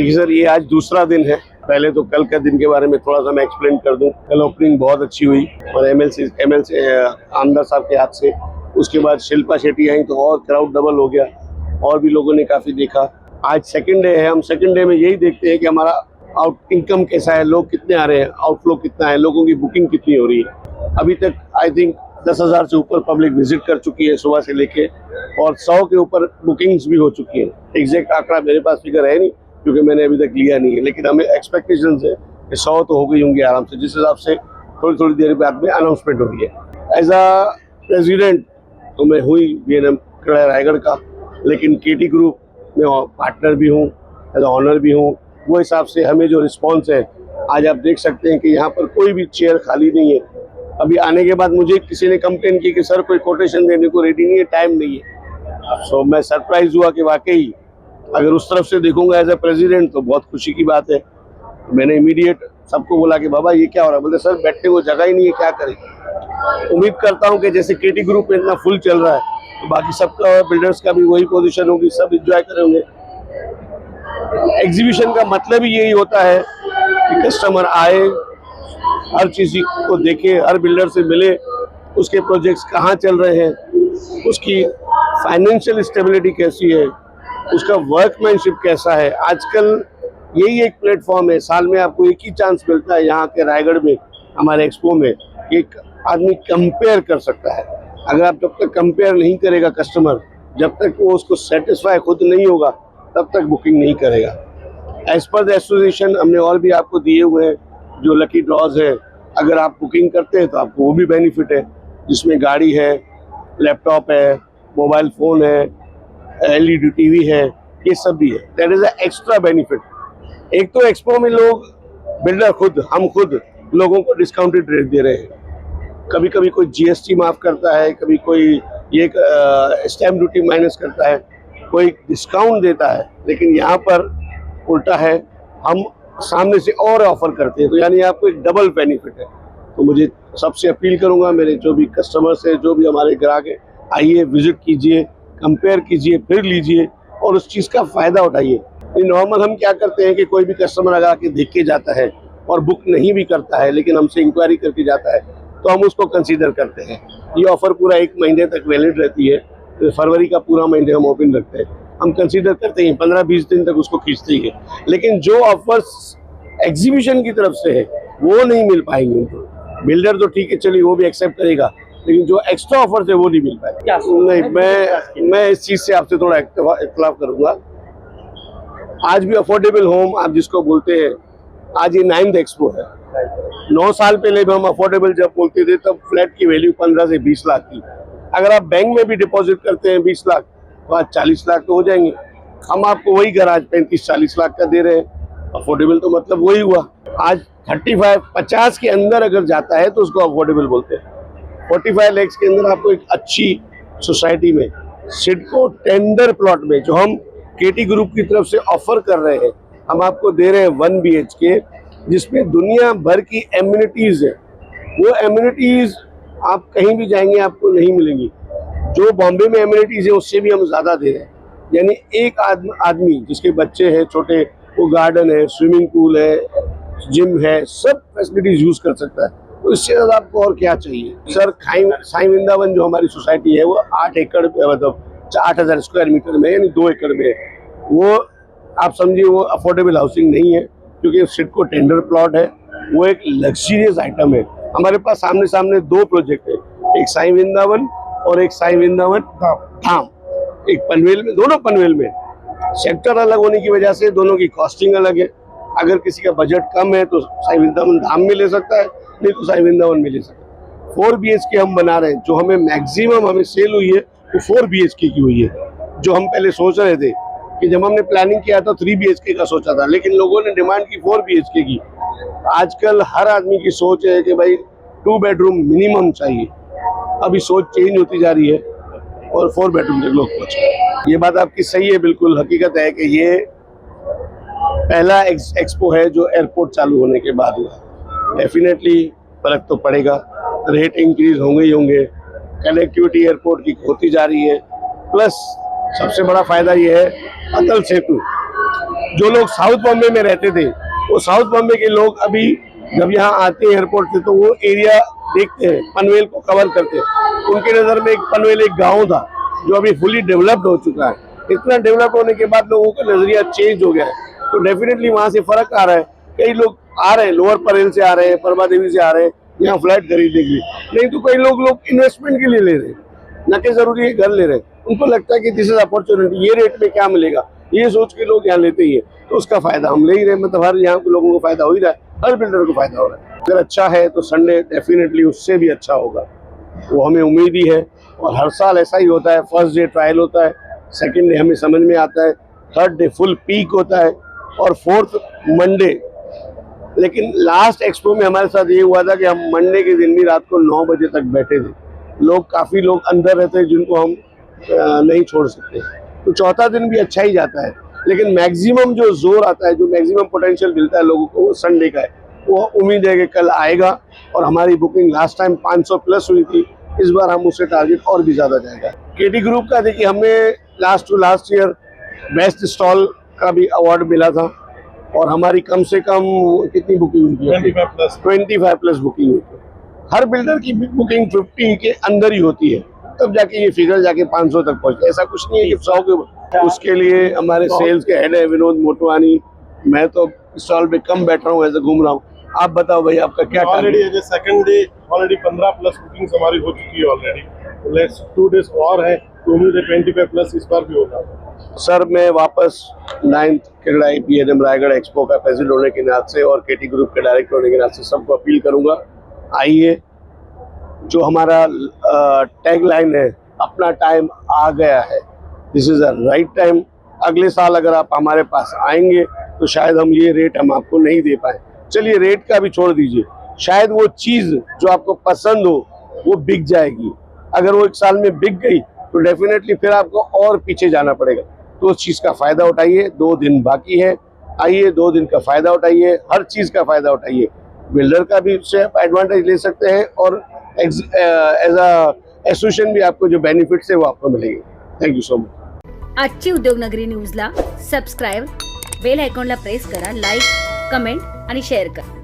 देखिए सर, ये आज दूसरा दिन है। पहले तो कल के दिन के बारे में थोड़ा सा मैं एक्सप्लेन कर दूं। कल ओपनिंग बहुत अच्छी हुई और एमएलसी आमदार साहब के हाथ से। उसके बाद शिल्पा शेट्टी आई तो और क्राउड डबल हो गया और भी लोगों ने काफ़ी देखा। आज सेकंड डे है। हम सेकंड डे में यही देखते हैं कि हमारा आउट इनकम कैसा है, लोग कितने आ रहे हैं, आउटफ्लो कितना है, लोगों की बुकिंग कितनी हो रही है। अभी तक आई थिंक 10,000 से ऊपर पब्लिक विजिट कर चुकी है सुबह से लेके और 100 के ऊपर बुकिंग्स भी हो चुकी है। एग्जैक्ट आंकड़ा मेरे पास फिगर है नहीं क्योंकि मैंने अभी तक लिया नहीं है, लेकिन हमें एक्सपेक्टेशन है कि 100 तो हो गई होंगी आराम से, जिस हिसाब से थोड़ी थोड़ी देर बाद में अनाउंसमेंट हो रही है। एज अ प्रेसिडेंट तो मैं हुई VNM क्रेडा रायगढ़ का, लेकिन KT ग्रुप में पार्टनर भी हूँ, एज ऑनर भी हूँ। वो हिसाब से हमें जो रिस्पॉन्स है, आज आप देख सकते हैं कि यहाँ पर कोई भी चेयर खाली नहीं है। अभी आने के बाद मुझे किसी ने कंप्लेन की कि सर कोई कोटेशन देने को रेडी नहीं है, टाइम नहीं है। सो मैं सरप्राइज हुआ कि वाकई अगर उस तरफ से देखूंगा एज ए प्रेसिडेंट तो बहुत खुशी की बात है। मैंने इमीडिएट सबको बोला कि बाबा ये क्या हो रहा है। बोलते सर बैठने को जगह ही नहीं है, क्या करें। उम्मीद करता हूँ कि जैसे KT ग्रुप में इतना फुल चल रहा है तो बाकी सबका बिल्डर्स का भी वही पोजीशन होगी, सब एंजॉय करेंगे। एग्जीबिशन का मतलब ही यही होता है कि कस्टमर आए, हर चीज़ को देखे, हर बिल्डर से मिले, उसके प्रोजेक्ट्स कहाँ चल रहे हैं, उसकी फाइनेंशियल स्टेबिलिटी कैसी है, उसका वर्कमैनशिप कैसा है। आजकल यही एक प्लेटफॉर्म है, साल में आपको एक ही चांस मिलता है यहाँ के रायगढ़ में हमारे एक्सपो में, एक आदमी कंपेयर कर सकता है। अगर आप जब तक कंपेयर नहीं करेगा कस्टमर, जब तक वो उसको सेटिस्फाई खुद नहीं होगा तब तक बुकिंग नहीं करेगा। एज पर द एसोसिएशन हमने और भी आपको दिए हुए हैं जो लकी ड्रॉज है। अगर आप बुकिंग करते हैं तो आपको वो भी बेनिफिट है, जिसमें गाड़ी है, लैपटॉप है, मोबाइल फ़ोन है, LED TV है, ये सब भी है। That is a extra benefit. एक तो एक्सपो में लोग बिल्डर खुद, हम खुद लोगों को डिस्काउंटेड रेट दे रहे हैं। कभी कभी कोई GST माफ़ करता है, कभी कोई ये स्टैम्प ड्यूटी माइनस करता है, कोई डिस्काउंट देता है, लेकिन यहाँ पर उल्टा है, हम सामने से और ऑफर करते हैं। तो यानी आपको एक डबल बेनिफिट है। तो मुझे सबसे अपील करूँगा, मेरे जो भी कस्टमर्स हैं, जो भी हमारे ग्राहक हैं, आइए विजिट कीजिए, कंपेयर कीजिए, फिर लीजिए और उस चीज़ का फ़ायदा उठाइए। नॉर्मल हम क्या करते हैं कि कोई भी कस्टमर अगर आके देख के जाता है और बुक नहीं भी करता है, लेकिन हमसे इंक्वायरी करके जाता है तो हम उसको कंसीडर करते हैं। ये ऑफ़र पूरा 1 महीने तक वैलिड रहती है, तो फरवरी का पूरा महीने हम ओपन रखते हैं, हम कंसीडर करते हैं, 15-20 दिन तक उसको खींचते ही है। लेकिन जो ऑफर्स एग्जीबिशन की तरफ से है वो नहीं मिल पाएंगे उनको। बिल्डर तो ठीक है, चलिए वो भी एक्सेप्ट करेगा, लेकिन जो एक्स्ट्रा ऑफर है वो नहीं मिल पाएगा। नहीं, मैं इस चीज़ से आपसे थोड़ा इख्तिलाफ करूँगा। आज भी अफोर्डेबल होम आप जिसको बोलते हैं, आज ये 9th एक्सपो है। 9 साल पहले भी हम अफोर्डेबल जब बोलते थे तब फ्लैट की वैल्यू 15 से 20 लाख थी। अगर आप बैंक में भी डिपॉजिट करते हैं 20 लाख तो आज 40 लाख तो हो जाएंगे। हम आपको वही घर आज 35-40 लाख का दे रहे हैं। अफोर्डेबल तो मतलब वही हुआ। आज 35-50 के अंदर अगर जाता है तो उसको अफोर्डेबल बोलते हैं। 45 लाख के अंदर आपको एक अच्छी सोसाइटी में सिडको टेंडर प्लॉट में जो हम KT ग्रुप की तरफ से ऑफर कर रहे हैं, हम आपको दे रहे हैं 1 BHK, जिसमें दुनिया भर की एम्यूनिटीज़ है। वो एम्यूनिटीज़ आप कहीं भी जाएंगे आपको नहीं मिलेंगी। जो बॉम्बे में एम्यूनिटीज़ है उससे भी हम ज़्यादा दे रहे हैं। यानी एक आदमी जिसके बच्चे हैं छोटे, वो गार्डन है, स्विमिंग पूल है, जिम है, सब फैसिलिटीज़ यूज़ कर सकता है। तो इससे ज़्यादा आपको और क्या चाहिए। सर साईं वृंदावन जो हमारी सोसाइटी है वो 8 एकड़ मतलब 8,000 स्क्वायर मीटर में, यानी 2 एकड़ में है। वो आप समझिए वो अफोर्डेबल हाउसिंग नहीं है, क्योंकि सिडको टेंडर प्लॉट है। वो एक लग्जरियस आइटम है। हमारे पास सामने सामने 2 प्रोजेक्ट है, एक साईं वृंदावन और एक साईं वृंदावन धाम, एक पनवेल में, दोनों पनवेल में। सेक्टर अलग होने की वजह से दोनों की कॉस्टिंग अलग है। अगर किसी का बजट कम है तो साईं वृंदावन धाम में ले सकता है, नहीं तो साईं वृंदावन में ले सकता है। 4 BHK हम बना रहे हैं। जो हमें मैक्सिमम हमें सेल हुई है वो 4 BHK की हुई है। जो हम पहले सोच रहे थे कि जब हमने प्लानिंग किया था 3 BHK का सोचा था, लेकिन लोगों ने डिमांड की 4 BHK की। आजकल हर आदमी की सोच है कि भाई 2 बेडरूम मिनिमम चाहिए। अभी सोच चेंज होती जा रही है और 4 बेडरूम तक लोग पहुँच गए। ये बात आपकी सही है, बिल्कुल हकीकत है कि ये पहला एक्सपो है जो एयरपोर्ट चालू होने के बाद हुआ। डेफिनेटली फर्क तो पड़ेगा, रेट इंक्रीज होंगे ही होंगे, कनेक्टिविटी एयरपोर्ट की होती जा रही है। प्लस सबसे बड़ा फायदा ये है अटल सेतु। जो लोग साउथ बॉम्बे में रहते थे, वो साउथ बॉम्बे के लोग अभी जब यहाँ आते हैं एयरपोर्ट से तो वो एरिया देखते हैं, पनवेल को कवर करते हैं। उनकी नज़र में एक पनवेल एक गाँव था जो अभी फुली डेवलप्ड हो चुका है। इतना डेवलप होने के बाद लोगों का नजरिया चेंज हो गया है, तो डेफिनेटली वहाँ से फर्क आ रहा है। कई लोग आ रहे हैं, लोअर परेल से आ रहे हैं, परमा देवी से आ रहे हैं यहाँ फ्लैट खरीदने के लिए, नहीं तो कई लोग इन्वेस्टमेंट के लिए ले रहे हैं, न कि जरूरी है घर ले रहे हैं। उनको लगता है कि दिस इज अपॉर्चुनिटी, ये रेट में क्या मिलेगा, ये सोच के लोग यहाँ लेते ही है, तो उसका फायदा हम ले ही रहे हैं। मतलब हर यहाँ के लोगों को फायदा हो ही रहा है, हर बिल्डर को फायदा हो रहा है। अगर अच्छा है तो संडे डेफिनेटली उससे भी अच्छा होगा, वो हमें उम्मीद ही है। और हर साल ऐसा ही होता है, फर्स्ट डे ट्रायल होता है, सेकेंड डे हमें समझ में आता है, थर्ड डे फुल पीक होता है और फोर्थ मंडे। लेकिन लास्ट एक्सपो में हमारे साथ ये हुआ था कि हम मंडे के दिन भी रात को 9 बजे तक बैठे थे। काफ़ी लोग अंदर रहते हैं जिनको हम नहीं छोड़ सकते, तो चौथा दिन भी अच्छा ही जाता है। लेकिन मैक्सिमम जो जोर आता है, जो मैक्सिमम पोटेंशियल मिलता है लोगों को, वो संडे का है। वो उम्मीद है कि कल आएगा और हमारी बुकिंग लास्ट टाइम 500 प्लस हुई थी, इस बार हम उससे टारगेट और भी ज़्यादा जाएगा। केटी ग्रुप का देखिए, हमें लास्ट ईयर बेस्ट स्टॉल का भी अवार्ड मिला था और हमारी कम से कम कितनी बुकिंग हुई थी? 25 प्लस बुकिंग हुई थी। हर बिल्डर की बुकिंग 50 के अंदर ही होती है, तब जाके ये फिगर जाके 500 तक पहुंचती है। ऐसा कुछ नहीं है कि 100 के। उसके लिए हमारे सेल्स के हेड है विनोद मोटवानी। मैं तो स्टॉल पे कम बैठ रहा हूँ, ऐसे घूम रहा हूँ। आप बताओ भाई, आपका क्या already as second day already 15 plus bookings हमारी हो चुकी है ऑलरेडी। लेट्स 2 डेज और है, तो उम्मीद है 25 प्लस इस बार भी होगा। सर, मैं वापस 9th Kerala IPNM Raigarh expo का प्रेसिडेंट होने के नाते और केटी ग्रुप के डायरेक्टर होने के नाते सबको अपील करूंगा, आइए। जो हमारा टैग लाइन है, अपना टाइम आ गया है, this is a right time. अगले साल अगर आप हमारे पास आएंगे तो शायद हम ये रेट हम आपको नहीं दे पाए। चलिए रेट का भी छोड़ दीजिए, शायद वो चीज़ जो आपको पसंद हो वो बिक जाएगी। अगर वो 1 साल में बिक गई तो डेफिनेटली फिर आपको और पीछे जाना पड़ेगा। तो उस चीज़ का फ़ायदा उठाइए, 2 दिन बाकी है, आइए 2 दिन का फ़ायदा उठाइए, हर चीज़ का फ़ायदा उठाइए। बिल्डर का भी उससे आप एडवांटेज ले सकते हैं और एज अ एसोसिएशन भी आपको जो बेनिफिट्स है वो आपको मिलेंगे। Thank you so much. आजची उद्योगनगरी न्यूजला सबस्क्राईब, बेल आयकॉनला प्रेस करा, लाईक, कमेंट आणि शेअर करा.